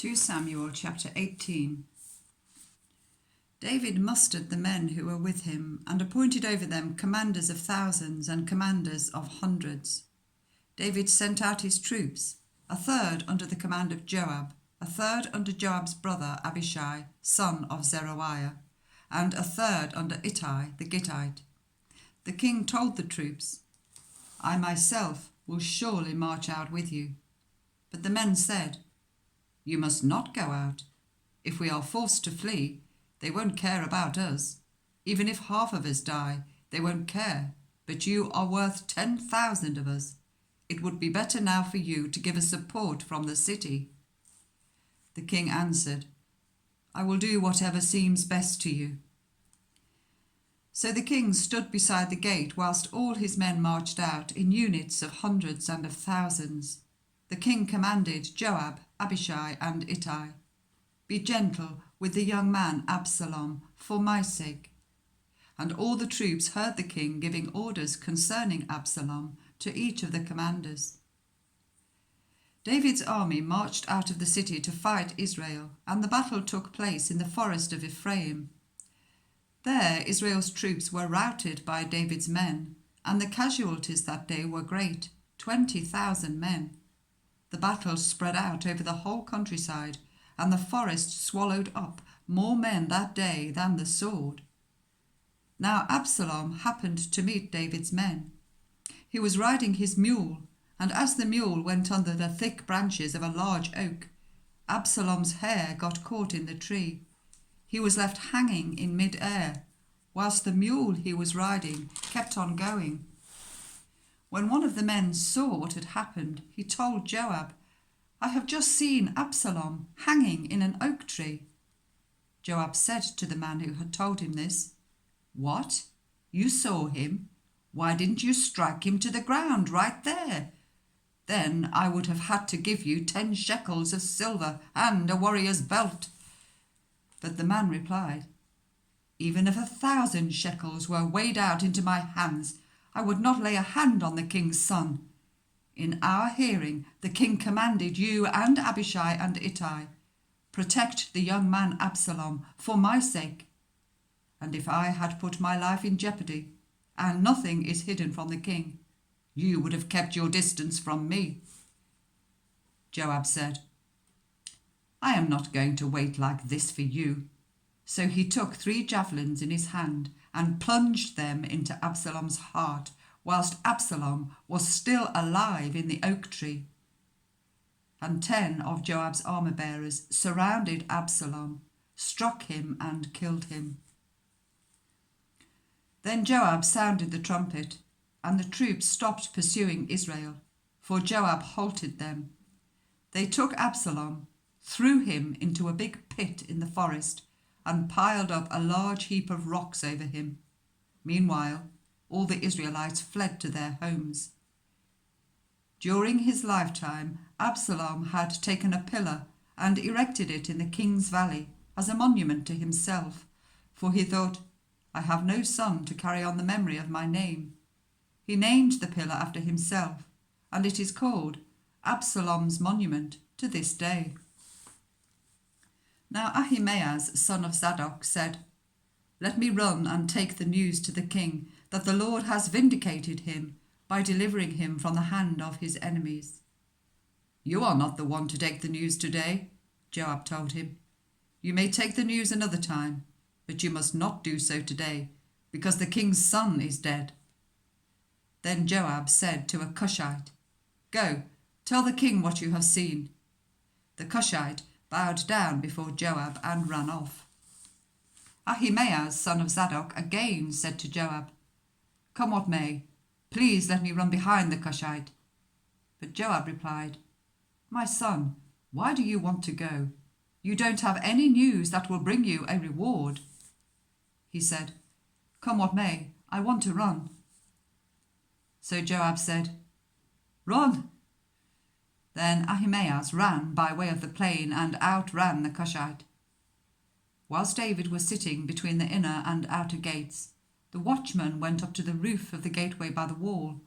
2 Samuel chapter 18. David mustered the men who were with him and appointed over them commanders of thousands and commanders of hundreds. David sent out his troops, a third under the command of Joab, a third under Joab's brother Abishai, son of Zeruiah, and a third under Ittai the Gittite. The king told the troops, "I myself will surely march out with you." But the men said, "You must not go out. If we are forced to flee, they won't care about us. Even if half of us die, they won't care. But you are worth 10,000 of us. It would be better now for you to give us support from the city." The king answered, "I will do whatever seems best to you." So the king stood beside the gate whilst all his men marched out in units of hundreds and of thousands. The king commanded Joab, Abishai, and Ittai, "Be gentle with the young man Absalom for my sake." And all the troops heard the king giving orders concerning Absalom to each of the commanders. David's army marched out of the city to fight Israel, and the battle took place in the forest of Ephraim. There Israel's troops were routed by David's men, and the casualties that day were great, 20,000 men. The battle spread out over the whole countryside, and the forest swallowed up more men that day than the sword. Now Absalom happened to meet David's men. He was riding his mule, and as the mule went under the thick branches of a large oak, Absalom's hair got caught in the tree. He was left hanging in mid-air, whilst the mule he was riding kept on going. When one of the men saw what had happened, he told Joab, "I have just seen Absalom hanging in an oak tree." Joab said to the man who had told him this, "What? You saw him? Why didn't you strike him to the ground right there? Then I would have had to give you 10 shekels of silver and a warrior's belt." But the man replied, "Even if 1,000 shekels were weighed out into my hands, I would not lay a hand on the king's son. In our hearing, the king commanded you and Abishai and Ittai, 'Protect the young man Absalom for my sake.' And if I had put my life in jeopardy, and nothing is hidden from the king, you would have kept your distance from me." Joab said, "I am not going to wait like this for you." So he took 3 javelins in his hand and plunged them into Absalom's heart, whilst Absalom was still alive in the oak tree. And 10 of Joab's armor-bearers surrounded Absalom, struck him and killed him. Then Joab sounded the trumpet, and the troops stopped pursuing Israel, for Joab halted them. They took Absalom, threw him into a big pit in the forest, and piled up a large heap of rocks over him. Meanwhile, all the Israelites fled to their homes. During his lifetime, Absalom had taken a pillar and erected it in the king's valley as a monument to himself, for he thought, "I have no son to carry on the memory of my name." He named the pillar after himself, and it is called Absalom's monument to this day. Now Ahimaaz, son of Zadok, said, "Let me run and take the news to the king that the Lord has vindicated him by delivering him from the hand of his enemies." "You are not the one to take the news today," Joab told him. "You may take the news another time, but you must not do so today, because the king's son is dead." Then Joab said to a Cushite, "Go, tell the king what you have seen." The Cushite bowed down before Joab and ran off. Ahimaaz, son of Zadok, again said to Joab, "Come what may, please let me run behind the Cushite." But Joab replied, "My son, why do you want to go? You don't have any news that will bring you a reward." He said, "Come what may, I want to run." So Joab said, "Run." Then Ahimaaz ran by way of the plain and outran the Cushite. Whilst David was sitting between the inner and outer gates, the watchman went up to the roof of the gateway by the wall.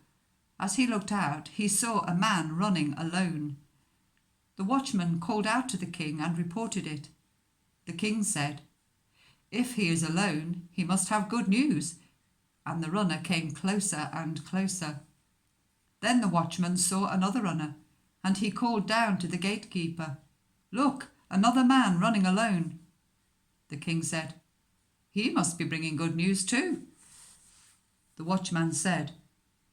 As he looked out, he saw a man running alone. The watchman called out to the king and reported it. The king said, "If he is alone, he must have good news." And the runner came closer and closer. Then the watchman saw another runner, and he called down to the gatekeeper, "Look, another man running alone." The king said, "He must be bringing good news too." The watchman said,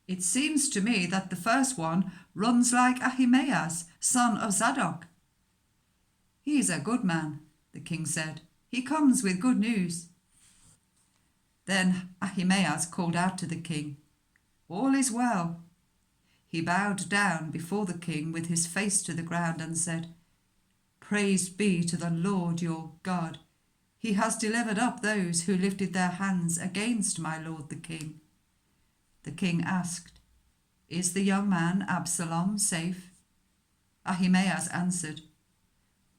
"It seems to me that the first one runs like Ahimaaz, son of Zadok." "He is a good man," the king said. "He comes with good news." Then Ahimaaz called out to the king, "All is well." He bowed down before the king with his face to the ground and said, "Praise be to the Lord your God. He has delivered up those who lifted their hands against my lord the king." The king asked, "Is the young man Absalom safe?" Ahimaaz answered,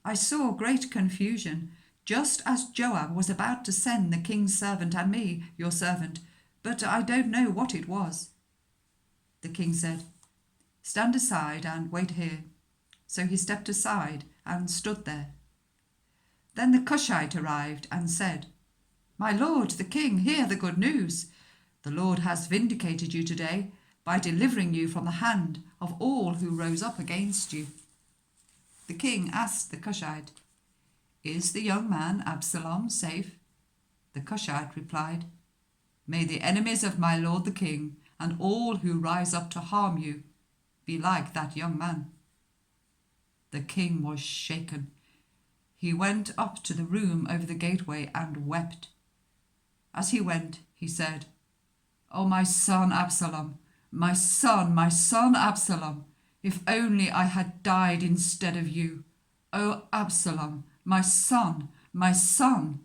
"I saw great confusion, just as Joab was about to send the king's servant and me, your servant, but I don't know what it was." The king said, "Stand aside and wait here." So he stepped aside and stood there. Then the Cushite arrived and said, "My lord, the king, hear the good news. The Lord has vindicated you today by delivering you from the hand of all who rose up against you." The king asked the Cushite, "Is the young man Absalom safe?" The Cushite replied, "May the enemies of my lord the king and all who rise up to harm you be like that young man." The king was shaken. He went up to the room over the gateway and wept. As he went, he said, "Oh, my son Absalom, my son Absalom, if only I had died instead of you. Oh, Absalom, my son, my son."